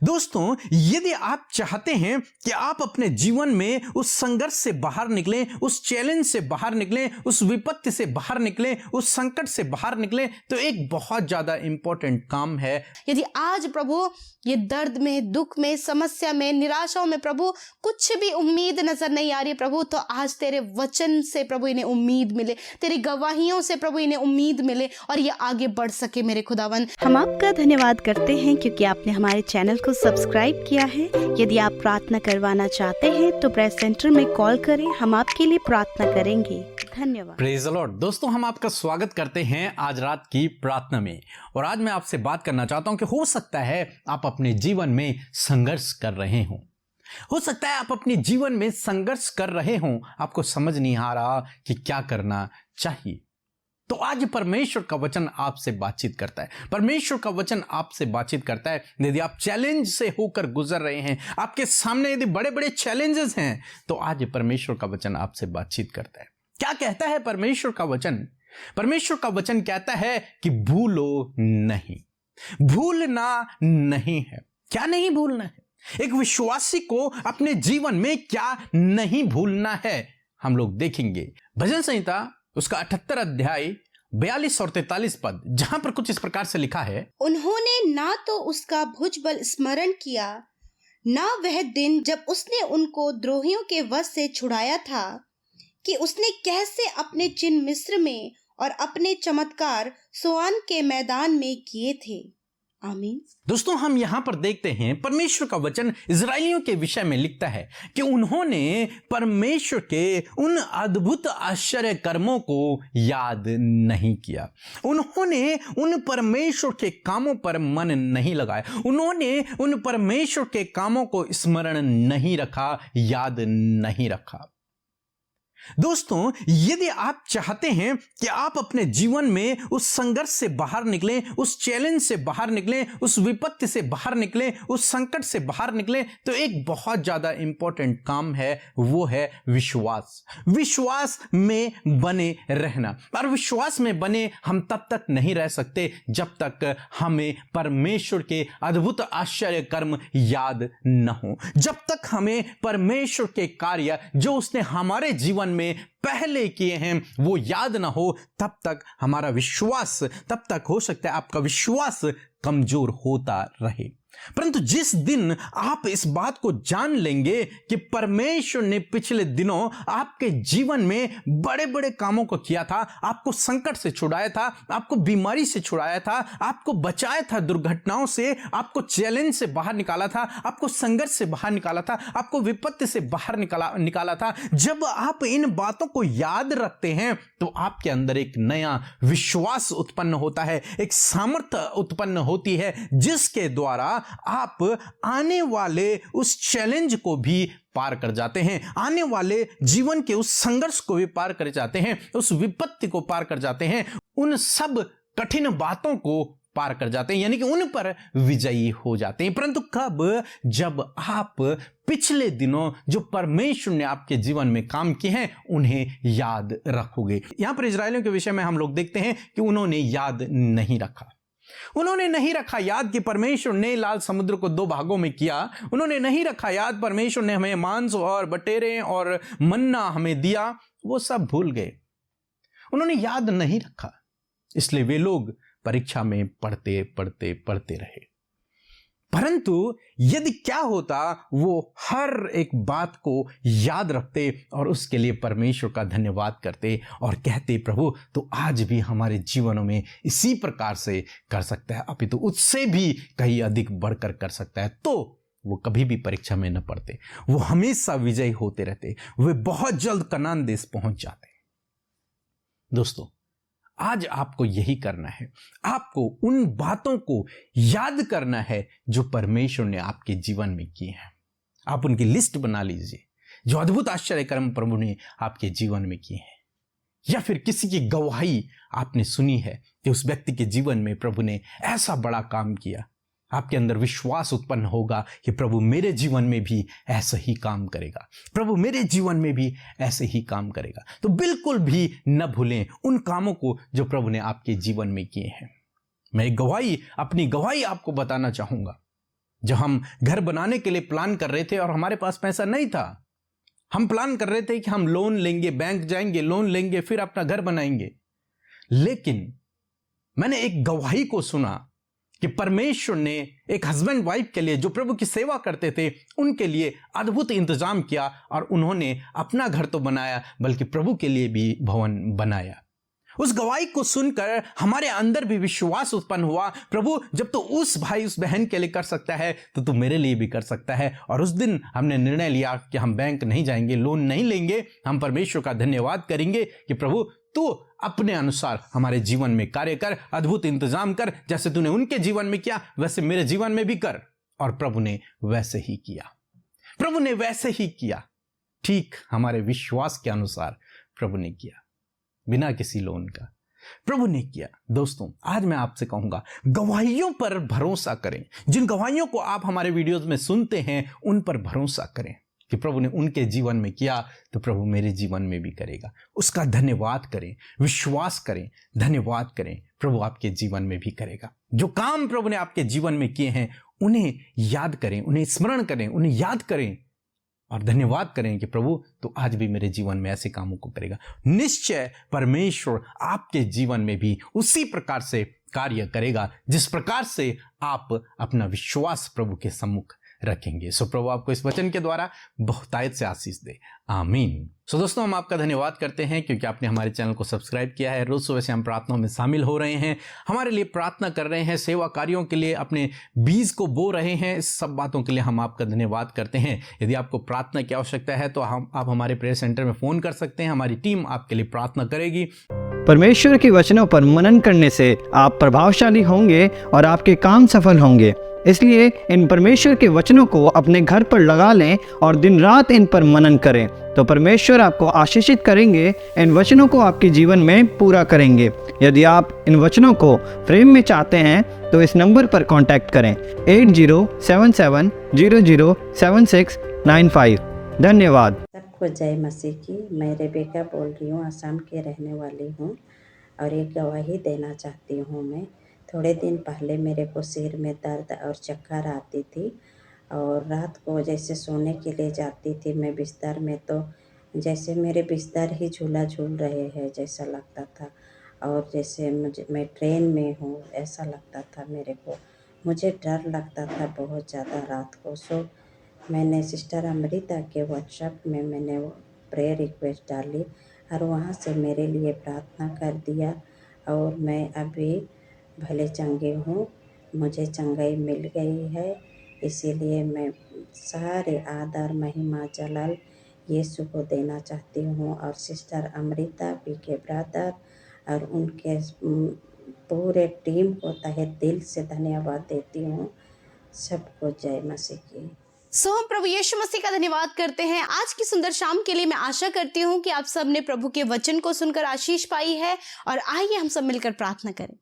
दोस्तों, यदि आप चाहते हैं कि आप अपने जीवन में उस संघर्ष से बाहर निकलें, उस चैलेंज से बाहर निकलें, उस विपत्ति से बाहर निकलें, उस संकट से बाहर निकलें, तो एक बहुत ज्यादा इंपॉर्टेंट काम है। यदि आज प्रभु ये दर्द में, दुख में, समस्या में, निराशाओं में प्रभु कुछ भी उम्मीद नजर नहीं आ रही प्रभु, तो आज तेरे वचन से प्रभु इन्हें उम्मीद मिले, तेरी गवाहियों से प्रभु इन्हें उम्मीद मिले और ये आगे बढ़ सके। मेरे खुदावन, हम आपका धन्यवाद करते हैं क्योंकि आपने हमारे चैनल को सब्सक्राइब किया है। यदि आप प्रार्थना करवाना चाहते हैं तो प्रेस सेंटर में कॉल करें, हम आपके लिए प्रार्थना करेंगे। धन्यवाद। Praise the Lord. दोस्तों, हम आपका स्वागत करते हैं आज रात की प्रार्थना में। और आज मैं आपसे बात करना चाहता हूं कि हो सकता है आप अपने जीवन में संघर्ष कर रहे हो सकता है आप अपने जीवन में संघर्ष कर रहे हों, आपको समझ नहीं आ रहा कि क्या करना चाहिए। तो आज परमेश्वर का वचन आपसे बातचीत करता है। परमेश्वर का वचन आपसे बातचीत करता है। यदि आप चैलेंज से होकर गुजर रहे हैं, आपके सामने यदि बड़े बड़े चैलेंजेस हैं, तो आज परमेश्वर का वचन आपसे बातचीत करता है। क्या कहता है परमेश्वर का वचन? परमेश्वर का वचन कहता है कि भूलो नहीं, भूलना नहीं है। क्या नहीं भूलना है? एक विश्वासी को अपने जीवन में क्या नहीं भूलना है, हम लोग देखेंगे। भजन संहिता उसका 78 अध्याय 42 और 43 पद, जहां पर कुछ इस प्रकार से लिखा है, उन्होंने ना तो उसका भुजबल स्मरण किया, ना वह दिन जब उसने उनको द्रोहियों के वश से छुड़ाया था, कि उसने कैसे अपने चिन्ह मिस्र में और अपने चमत्कार सोआन के मैदान में किए थे। आमीन। दोस्तों, हम यहां पर देखते हैं परमेश्वर का वचन इजरायलियों के विषय में लिखता है कि उन्होंने परमेश्वर के उन अद्भुत आश्चर्य कर्मों को याद नहीं किया। उन्होंने उन परमेश्वर के कामों पर मन नहीं लगाया। उन्होंने उन परमेश्वर के कामों को स्मरण नहीं रखा, याद नहीं रखा। दोस्तों, यदि आप चाहते हैं कि आप अपने जीवन में उस संघर्ष से बाहर निकलें, उस चैलेंज से बाहर निकलें, उस विपत्ति से बाहर निकलें, उस संकट से बाहर निकलें, तो एक बहुत ज्यादा इंपॉर्टेंट काम है, वो है विश्वास। विश्वास में बने रहना। और विश्वास में बने हम तब तक नहीं रह सकते जब तक हमें परमेश्वर के अद्भुत आश्चर्य कर्म याद न हो, जब तक हमें परमेश्वर के कार्य जो उसने हमारे जीवन में पहले किए हैं वो याद ना हो, तब तक हमारा विश्वास, तब तक हो सकता है आपका विश्वास कमजोर होता रहे। परंतु जिस दिन आप इस बात को जान लेंगे कि परमेश्वर ने पिछले दिनों आपके जीवन में बड़े बड़े कामों को किया था, आपको संकट से छुड़ाया था, आपको बीमारी से छुड़ाया था, आपको बचाया था दुर्घटनाओं से, आपको चैलेंज से बाहर निकाला था, आपको संघर्ष से बाहर निकाला था, आपको विपत्ति से बाहर निकाला था, जब आप इन बातों को याद रखते हैं तो आपके अंदर एक नया विश्वास उत्पन्न होता है, एक सामर्थ्य उत्पन्न होती है, जिसके द्वारा आप आने वाले उस चैलेंज को भी पार कर जाते हैं, आने वाले जीवन के उस संघर्ष को भी पार कर जाते हैं, उस विपत्ति को पार कर जाते हैं, उन सब कठिन बातों को पार कर जाते हैं, यानी कि उन पर विजयी हो जाते हैं। परंतु कब? जब आप पिछले दिनों जो परमेश्वर ने आपके जीवन में काम किए हैं उन्हें याद रखोगे। यहां पर इजरायलियों के विषय में हम लोग देखते हैं कि उन्होंने याद नहीं रखा। उन्होंने नहीं रखा याद कि परमेश्वर ने लाल समुद्र को 2 भागों में किया। उन्होंने नहीं रखा याद परमेश्वर ने हमें मांस और बटेरे और मन्ना हमें दिया। वो सब भूल गए, उन्होंने याद नहीं रखा। इसलिए वे लोग परीक्षा में पढ़ते रहे। परंतु यदि क्या होता, वो हर एक बात को याद रखते और उसके लिए परमेश्वर का धन्यवाद करते और कहते, प्रभु तो आज भी हमारे जीवनों में इसी प्रकार से कर सकता है, अभी तो उससे भी कहीं अधिक बढ़कर कर सकता है, तो वो कभी भी परीक्षा में न पड़ते, वो हमेशा विजयी होते रहते, वे बहुत जल्द कनान देश पहुंच जाते। दोस्तों, आज आपको यही करना है, आपको उन बातों को याद करना है जो परमेश्वर ने आपके जीवन में की हैं। आप उनकी लिस्ट बना लीजिए, जो अद्भुत आश्चर्य कर्म प्रभु ने आपके जीवन में किए हैं, या फिर किसी की गवाही आपने सुनी है कि उस व्यक्ति के जीवन में प्रभु ने ऐसा बड़ा काम किया। आपके अंदर विश्वास उत्पन्न होगा कि प्रभु मेरे जीवन में भी ऐसा ही काम करेगा, प्रभु मेरे जीवन में भी ऐसे ही काम करेगा। तो बिल्कुल भी न भूलें उन कामों को जो प्रभु ने आपके जीवन में किए हैं। मैं एक अपनी गवाही आपको बताना चाहूंगा। जब हम घर बनाने के लिए प्लान कर रहे थे और हमारे पास पैसा नहीं था, हम प्लान कर रहे थे कि हम लोन लेंगे, बैंक जाएंगे, लोन लेंगे, फिर अपना घर बनाएंगे। लेकिन मैंने एक गवाही को सुना कि परमेश्वर ने एक हस्बैंड वाइफ के लिए जो प्रभु की सेवा करते थे उनके लिए अद्भुत इंतजाम किया, और उन्होंने अपना घर तो बनाया बल्कि प्रभु के लिए भी भवन बनाया। उस गवाही को सुनकर हमारे अंदर भी विश्वास उत्पन्न हुआ, प्रभु जब तो उस भाई उस बहन के लिए कर सकता है तो तू मेरे लिए भी कर सकता है। और उस दिन हमने निर्णय लिया कि हम बैंक नहीं जाएंगे, लोन नहीं लेंगे, हम परमेश्वर का धन्यवाद करेंगे कि प्रभु तू अपने अनुसार हमारे जीवन में कार्य कर, अद्भुत इंतजाम कर, जैसे तूने उनके जीवन में किया वैसे मेरे जीवन में भी कर। और प्रभु ने वैसे ही किया, प्रभु ने वैसे ही किया, ठीक हमारे विश्वास के अनुसार प्रभु ने किया, बिना किसी लोन का प्रभु ने किया। दोस्तों, आज मैं आपसे कहूंगा, गवाहियों पर भरोसा करें। जिन गवाहियों को आप हमारे वीडियोस में सुनते हैं उन पर भरोसा करें कि प्रभु ने उनके जीवन में किया तो प्रभु मेरे जीवन में भी करेगा। उसका धन्यवाद करें, विश्वास करें, धन्यवाद करें, प्रभु आपके जीवन में भी करेगा। जो काम प्रभु ने आपके जीवन में किए हैं उन्हें याद करें, उन्हें स्मरण करें, उन्हें याद करें और धन्यवाद करें कि प्रभु तो आज भी मेरे जीवन में ऐसे कामों को करेगा। निश्चय परमेश्वर आपके जीवन में भी उसी प्रकार से कार्य करेगा जिस प्रकार से आप अपना विश्वास प्रभु के सम्मुख रखेंगे। सो प्रभु आपको इस वचन के द्वारा बहुतायत से आशीष दे, आमीन। सो दोस्तों, हम आपका धन्यवाद करते हैं क्योंकि आपने हमारे चैनल को सब्सक्राइब किया है। रोज सुबह से हम प्रार्थनाओं में शामिल हो रहे हैं, हमारे लिए प्रार्थना कर रहे हैं, सेवा कार्यों के लिए अपने बीज को बो रहे हैं। इस सब बातों के लिए हम आपका धन्यवाद करते हैं। यदि आपको प्रार्थना की आवश्यकता है तो आप हमारे प्रेयर सेंटर में फ़ोन कर सकते हैं, हमारी टीम आपके लिए प्रार्थना करेगी। परमेश्वर के वचनों पर मनन करने से आप प्रभावशाली होंगे और आपके काम सफल होंगे। इसलिए इन परमेश्वर के वचनों को अपने घर पर लगा लें और दिन रात इन पर मनन करें, तो परमेश्वर आपको आशीषित करेंगे, इन वचनों को आपके जीवन में पूरा करेंगे। यदि आप इन वचनों को फ्रेम में चाहते हैं तो इस नंबर पर कांटेक्ट करें 8077007695। धन्यवाद। सबको जय मसीह की। मैं रेबेका बोल रही हूँ, आसाम के रहने वाली हूँ और एक गवाही देना चाहती हूँ। मैं थोड़े दिन पहले मेरे को सिर में दर्द और चक्कर आती थी और रात को जैसे सोने के लिए जाती थी मैं बिस्तर में, तो जैसे मेरे बिस्तर ही झूला झूल रहे हैं जैसा लगता था, और जैसे मैं ट्रेन में हूँ ऐसा लगता था मेरे को। मुझे डर लगता था बहुत ज़्यादा रात को। सो मैंने सिस्टर अमृता के व्हाट्सएप में मैंने प्रेयर रिक्वेस्ट डाली और वहाँ से मेरे लिए प्रार्थना कर दिया और मैं अभी भले चंगे हूँ, मुझे चंगाई मिल गई है। इसीलिए मैं सारे आदर महिमा जलाल यीशु को देना चाहती हूँ और सिस्टर अमृता पी के ब्रदर और उनके पूरे टीम को तहे दिल से धन्यवाद देती हूँ। सबको जय मसीह की। हम प्रभु यीशु मसीह का धन्यवाद करते हैं आज की सुंदर शाम के लिए। मैं आशा करती हूँ कि आप सब ने प्रभु के वचन को सुनकर आशीष पाई है, और आइए हम सब मिलकर प्रार्थना करें।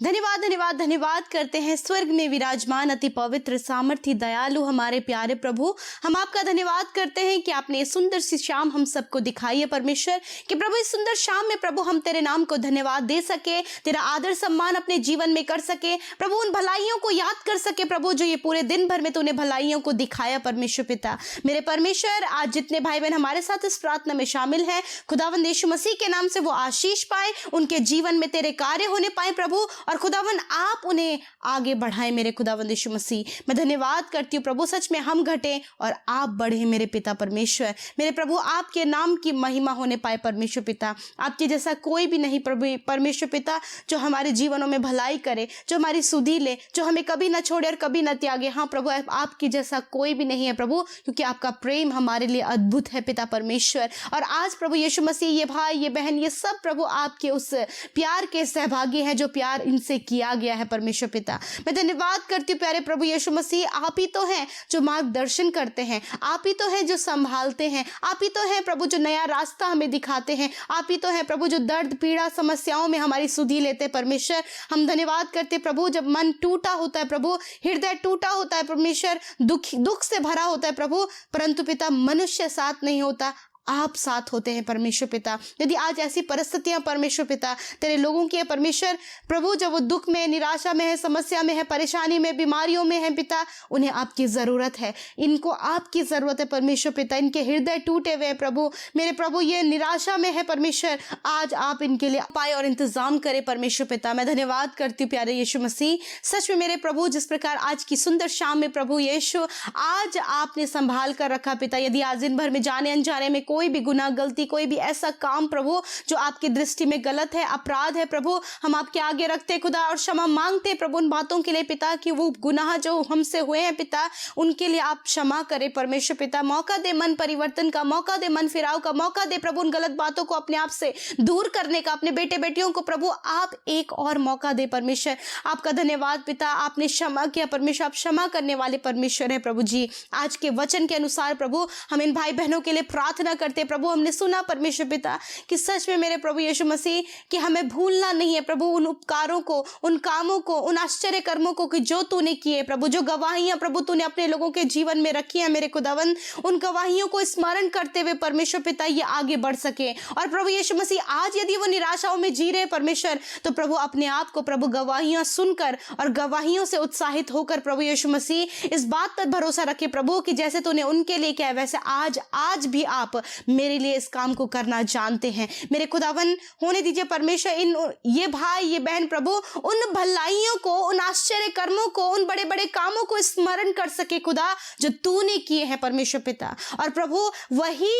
धन्यवाद धन्यवाद धन्यवाद करते हैं स्वर्ग में विराजमान अति पवित्र सामर्थी दयालु हमारे प्यारे प्रभु, हम आपका धन्यवाद करते हैं कि आपने सुंदर सी शाम हम सबको दिखाई है परमेश्वर, कि प्रभु इस सुंदर शाम में प्रभु हम तेरे नाम को धन्यवाद दे सके, तेरा आदर सम्मान अपने जीवन में कर सके प्रभु, उन भलाइयों को याद कर सके प्रभु जो ये पूरे दिन भर में तूने भलाइयों को दिखाया परमेश्वर पिता। मेरे परमेश्वर, आज जितने भाई बहन हमारे साथ इस प्रार्थना में शामिल हैं, खुदावंद यीशु मसीह के नाम से वो आशीष पाए, उनके जीवन में तेरे कार्य होने पाए प्रभु, और खुदावन आप उन्हें आगे बढ़ाएं। मेरे खुदावंद यीशु मसीह, मैं धन्यवाद करती हूँ प्रभु, सच में हम घटे और आप बढ़े मेरे पिता परमेश्वर। मेरे प्रभु, आपके नाम की महिमा होने पाए परमेश्वर पिता। आपके जैसा कोई भी नहीं प्रभु परमेश्वर पिता, जो हमारे जीवनों में भलाई करे, जो हमारी सुधि ले, जो हमें कभी ना छोड़े और कभी ना त्यागे। हाँ प्रभु, आपकी जैसा कोई भी नहीं है प्रभु, क्योंकि आपका प्रेम हमारे लिए अद्भुत है पिता परमेश्वर। और आज प्रभु यीशु मसीह, ये भाई ये बहन ये सब प्रभु आपके उस प्यार के सहभागी हैं जो प्यार इनसे किया गया है परमेश्वर पिता। मैं धन्यवाद करती हूँ प्यारे प्रभु यीशु मसीह, आप ही तो हैं जो मार्गदर्शन करते हैं, आप ही तो हैं जो संभालते हैं, आप ही तो हैं प्रभु जो नया रास्ता हमें दिखाते हैं, आप ही तो हैं प्रभु जो दर्द पीड़ा समस्याओं में हमारी सुधि लेते हैं परमेश्वर। हम धन्यवाद करते प्रभु, जब मन टूटा होता है प्रभु, हृदय टूटा होता है परमेश्वर, दुख से भरा होता है प्रभु, परंतु पिता मनुष्य साथ नहीं होता, आप साथ होते हैं परमेश्वर पिता। यदि आज ऐसी परिस्थितियां परमेश्वर पिता तेरे लोगों की है परमेश्वर प्रभु, जब वो दुख में, निराशा में है, समस्या में है, परेशानी में, बीमारियों में है पिता, उन्हें आपकी ज़रूरत है, इनको आपकी ज़रूरत है परमेश्वर पिता। इनके हृदय टूटे हुए हैं प्रभु, मेरे प्रभु ये निराशा में है परमेश्वर, आज आप इनके लिए उपाय और इंतजाम करें परमेश्वर पिता। मैं धन्यवाद करती हूँ प्यारे यीशु मसीह, सच में मेरे प्रभु जिस प्रकार आज की सुंदर शाम में प्रभु यीशु आज आपने संभाल कर रखा पिता। यदि आज दिन भर में जाने अनजाने में कोई भी गुनाह, गलती, कोई भी ऐसा काम प्रभु जो आपकी दृष्टि में गलत है, अपराध है प्रभु, हम आपके आगे रखते खुदा और क्षमा मांगते प्रभु उन बातों के लिए पिता कि वो गुनाह जो हमसे हुए हैं पिता उनके लिए आप क्षमा करें परमेश्वर पिता। मौका दे मन परिवर्तन का, मौका दे मन फिराव का, मौका दे प्रभु उन गलत बातों को अपने आप से दूर करने का। अपने बेटे बेटियों को प्रभु आप एक और मौका दे परमेश्वर। आपका धन्यवाद पिता, आपने क्षमा किया परमेश्वर, आप क्षमा करने वाले परमेश्वर है प्रभु जी। आज के वचन के अनुसार प्रभु हम इन भाई बहनों के लिए प्रार्थना करते प्रभु। हमने सुना परमेश्वर पिता कि सच में मेरे प्रभु यीशु मसीह कि हमें भूलना नहीं है प्रभु उन उपकारों को, उन कामों को, उन आश्चर्य कर्मों को कि जो तूने किए प्रभु, जो गवाहियां प्रभु तूने अपने लोगों के जीवन में रखी है मेरे खुदावन, उन गवाहियों को स्मरण करते हुए परमेश्वर पिता ये आगे बढ़ सके। और प्रभु यीशु मसीह आज यदि वो निराशाओं में जी रहे परमेश्वर तो प्रभु अपने आप को प्रभु गवाहियां सुनकर और गवाहियों से उत्साहित होकर प्रभु यीशु मसीह इस बात पर भरोसा रखे प्रभु कि जैसे तूने उनके लिए किया वैसे आज भी आप मेरे लिए इस काम को करना जानते हैं मेरे खुदावन। होने दीजिए परमेश्वर इन ये भाई ये बहन प्रभु उन भलाइयों को, उन आश्चर्य कर्मों को, उन बड़े बड़े कामों को स्मरण कर सके खुदा जो तूने किए हैं परमेश्वर पिता। और प्रभु वही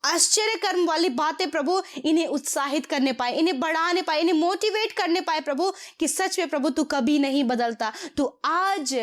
आश्चर्य कर्म वाली बातें प्रभु इन्हें उत्साहित करने पाए, इन्हें बढ़ाने पाए, इन्हें मोटिवेट करने पाए प्रभु कि सच में प्रभु तू कभी नहीं बदलता, तू आज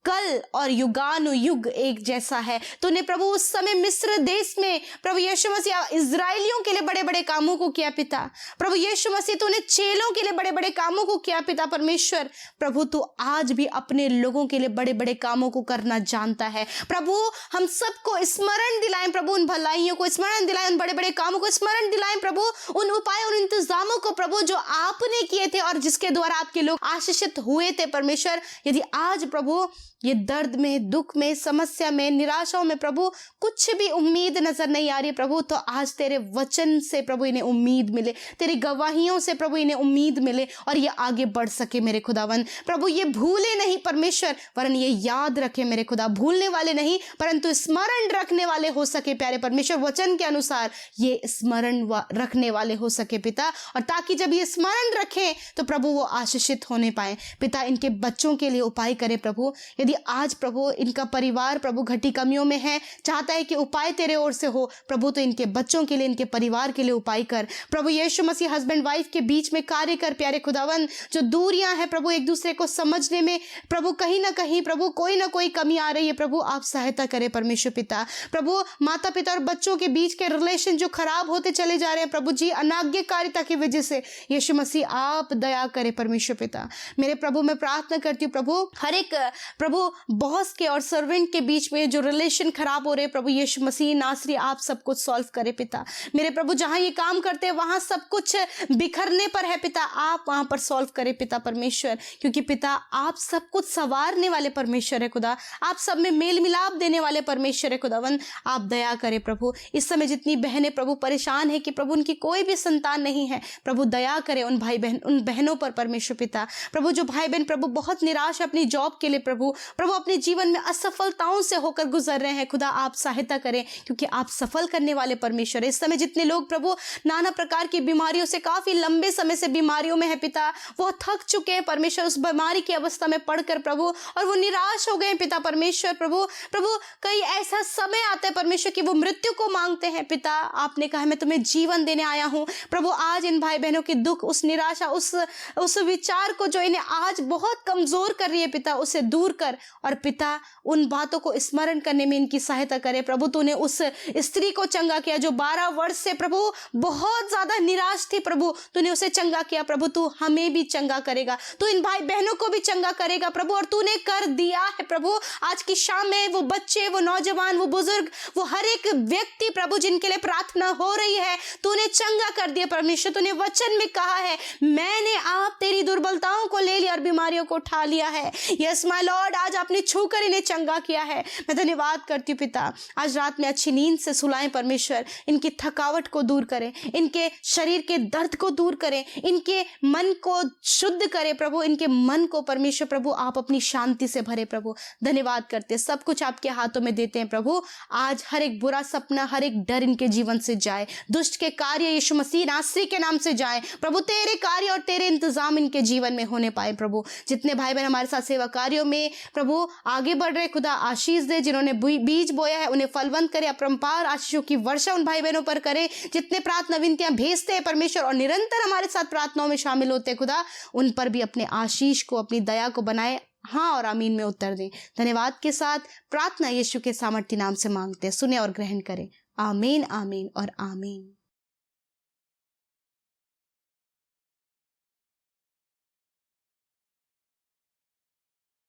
कल और युगानुयुग एक जैसा है। तूने प्रभु उस समय मिस्र देश में प्रभु यीशु मसीह इजराइलियों के लिए बड़े बड़े कामों को किया पिता। प्रभु यीशु मसीह तूने चेलों के लिए बड़े बड़े कामों को किया पिता परमेश्वर। प्रभु तू आज भी अपने लोगों के लिए बड़े बड़े कामों को करना जानता है प्रभु। हम सबको स्मरण दिलाएं प्रभु, उन भलाइयों को स्मरण दिलाएं, उन बड़े बड़े कामों को स्मरण दिलाएं प्रभु, उन उपाय और इंतजामों को प्रभु जो आपने किए थे और जिसके द्वारा आपके लोग आशीषित हुए थे परमेश्वर। यदि आज प्रभु ये दर्द में, दुख में, समस्या में, निराशाओं में प्रभु कुछ भी उम्मीद नजर नहीं आ रही प्रभु, तो आज तेरे वचन से प्रभु इन्हें उम्मीद मिले, तेरी गवाहियों से प्रभु इन्हें उम्मीद मिले और ये आगे बढ़ सके मेरे खुदावन। प्रभु ये भूले नहीं परमेश्वर वरन ये याद रखे मेरे खुदा, भूलने वाले नहीं परंतु स्मरण रखने वाले हो सके प्यारे परमेश्वर। वचन के अनुसार ये स्मरण रखने वाले हो सके पिता, और ताकि जब ये स्मरण रखें तो प्रभु वो आशीषित होने पाए पिता। इनके बच्चों के लिए उपाय करे प्रभु। यदि आज प्रभु इनका परिवार प्रभु घटी कमियों में है, चाहता है कि उपाय तेरे ओर से हो प्रभु, तो इनके बच्चों के लिए, इनके परिवार के लिए उपाय कर प्रभु यीशु मसीह। हस्बैंड वाइफ के बीच में कार्य कर प्यारे खुदावन। जो दूरियां हैं प्रभु एक दूसरे को समझने में प्रभु कहीं ना कहीं प्रभु कोई ना कोई कमी आ रही है प्रभु, आप सहायता करें परमेश्वर पिता। प्रभु माता पिता और बच्चों के बीच के रिलेशन जो खराब होते चले जा रहे हैं प्रभु जी अनाज्ञाकारिता की वजह से, यीशु मसीह आप दया करें परमेश्वर पिता। मेरे प्रभु मैं प्रार्थना करती हूँ प्रभु हर एक प्रभु बॉस के और सर्वेंट के बीच में जो रिलेशन खराब हो रहे हैं प्रभु यीशु मसीह नासरी आप सब कुछ सॉल्व करे पिता। मेरे प्रभु जहां ये काम करते हैं वहां सब कुछ बिखरने पर है पिता, आप वहां पर सॉल्व करे पिता परमेश्वर, क्योंकि पिता आप सब कुछ संवारने वाले परमेश्वर है खुदा, आप सब में मेल मिलाप देने वाले परमेश्वर है खुदावन। आप दया करे प्रभु। इस समय जितनी बहनें प्रभु परेशान है कि प्रभु उनकी कोई भी संतान नहीं है प्रभु, दया करे उन भाई बहन, उन बहनों पर परमेश्वर पिता। प्रभु जो भाई बहन प्रभु बहुत निराश है अपनी जॉब के लिए प्रभु अपने जीवन में असफलताओं से होकर गुजर रहे हैं खुदा, आप सहायता करें क्योंकि आप सफल करने वाले परमेश्वर है। इस समय जितने लोग प्रभु नाना प्रकार की बीमारियों से, काफी लंबे समय से बीमारियों में है पिता, वो थक चुके हैं परमेश्वर उस बीमारी की अवस्था में पड़कर प्रभु, और वो निराश हो गए पिता परमेश्वर। प्रभु कई ऐसा समय आता है परमेश्वर कि वो मृत्यु को मांगते हैं पिता। आपने कहा मैं तुम्हें जीवन देने आया हूं प्रभु। आज इन भाई बहनों के दुख, उस निराशा, उस विचार को जो इन्हें आज बहुत कमजोर कर रही है पिता, उसे दूर कर और पिता उन बातों को स्मरण करने में इनकी सहायता करे प्रभु। तूने उस स्त्री को चंगा किया जो 12 वर्ष से प्रभु बहुत ज्यादा निराश थी प्रभु, तूने उसे चंगा किया प्रभु, तू हमें भी चंगा करेगा, तू इन भाई बहनों को भी चंगा करेगा प्रभु, और तूने कर दिया है प्रभु। आज की शाम में वो बच्चे, वो नौजवान, वो बुजुर्ग, वो हर एक व्यक्ति प्रभु जिनके लिए प्रार्थना हो रही है, तूने चंगा कर दिया परमेश्वर। तूने वचन में कहा है मैंने आप तेरी दुर्बलताओं को ले लिया और बीमारियों को उठा लिया है। यस माय लॉर्ड, आज आपने छूकर इन्हें चंगा किया है। मैं धन्यवाद करती हूँ पिता, आज रात में अच्छी नींद से सुलाएं परमेश्वर, इनकी थकावट को दूर करें, इनके शरीर के दर्द को दूर करें, इनके मन को शुद्ध करें प्रभु, इनके मन को परमेश्वर प्रभु आप अपनी शांति से भरे प्रभु। धन्यवाद करते, सब कुछ आपके हाथों में देते हैं प्रभु। आज हर एक बुरा सपना, हर एक डर इनके जीवन से जाए, दुष्ट के कार्य यीशु मसीह नासरी के नाम से जाए प्रभु। तेरे कार्य और तेरे इंतजाम इनके जीवन में होने पाए प्रभु। जितने भाई बहन हमारे साथ सेवा कार्यों में प्रभु आगे बढ़ रहे, खुदा आशीष दे। जिन्होंने बीज बोया है उन्हें फलवंत करे, अपरंपार आशीषों की वर्षा उन भाई बहनों पर करे। जितने प्रार्थना विनतियां भेजते हैं परमेश्वर और निरंतर हमारे साथ प्रार्थनाओं में शामिल होते हैं खुदा, उन पर भी अपने आशीष को, अपनी दया को बनाए, हाँ और आमीन में उत्तर दें। धन्यवाद के साथ प्रार्थना यीशु के सामर्थ्य नाम से मांगते हैं, सुने और ग्रहण करें। आमीन, आमीन और आमीन।